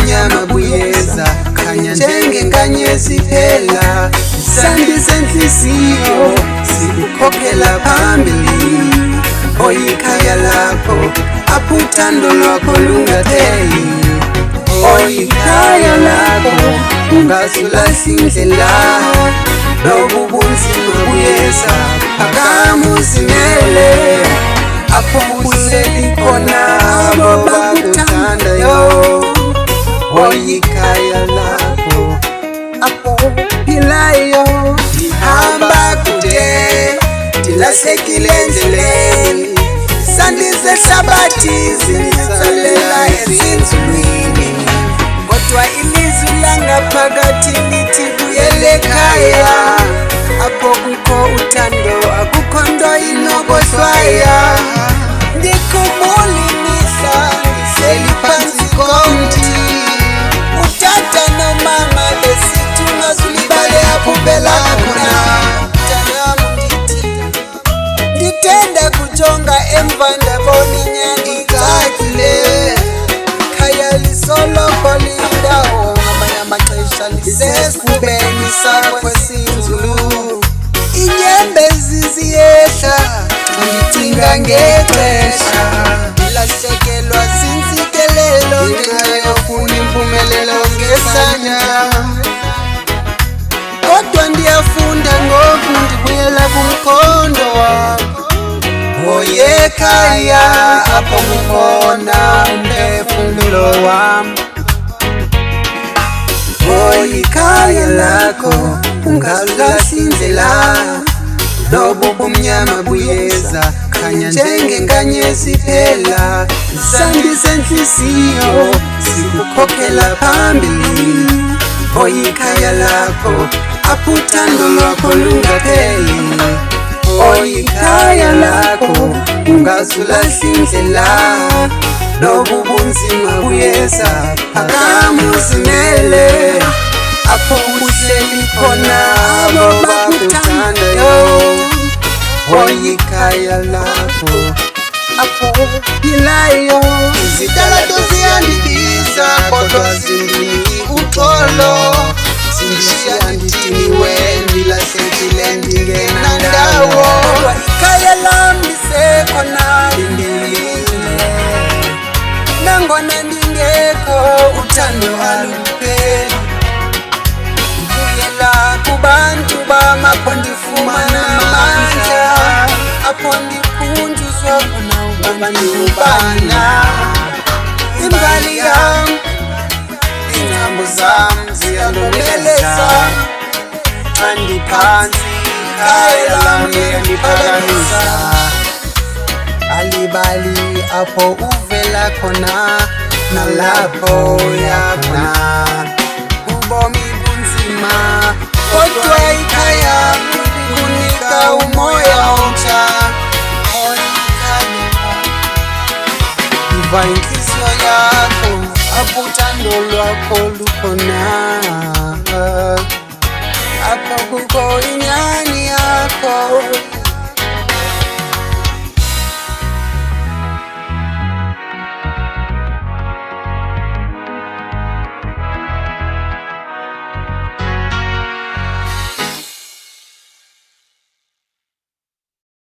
bumnyama buyeza khanya njengenganyezi phela isandi senhliziyo sikukhokhela phambili oyikhaya lakho apho uthando lwakho lungapheli oyikhaya lakho ungasulahla indlela lobu bunzima buyeza phakama uzimele apho uhleli khona abo bakuthandayo oyikhaya lakho apho philayo hamba kude dilahlekile endleleni isandi zehlabathi zinitsalela ezinzulwini kodwa ilizwi langaphakathi lithi buyele ekhaya apho kukho uthando akukho nto inokohlwaya ndikhumbula imihla ndihleli phantsi komthi utata nomama besithi ungazulibale apho uvela khona mntanam ndithi ndithanda kujonga emva ndabona inyani icakile khaya lisoloko lindawo ngamanye amaxesha lisesifubeni sakho esinzulu inyembezi ziyehla ndicinga ngexesha ndilahlekelwa zintsikelelo ngenxa yofuna impumelelo ngesandla kodwa ndiyafunda ngoku ndibuyela kumkhondo wakho oyekhaya apho kukhona umphefumlo wam oyikhaya lakho ungalahli indlela lobu bumnyama buyeza khanya njengenganyezi phela isandi senhliziyo sikukhokhela phambili oyikhaya lakho apho uthando lwakho lungapheli oyikhaya lakho ungasulahla indlela lobu bunzima buyeza phakama uzimele apho uhleli khona abo bakuthandayo oyikhaya lakho apho philayo izitalato ziyandibiza kodwa zindini uxolo zindishiya ndidiniwe ndilahlekile ndingenandawo ikhaya lam lisekhona lindilile nangona ndingekho uthando alupheli ndibuyela kubantu bam apho ndifumana amandla apho ndikhunjuzwa khona ukuba ndingubana imbali yam iingcambu zam ziyandomeleza xa ndiphantsi ikhaya lam liyandiphakamisa alibali apho uvela khona nalapho uyakhona ubomi bunzima kodwa ikhaya kunika umoya omtsha iva intliziyo yakho apho uthando lwakho lukhona apho kukho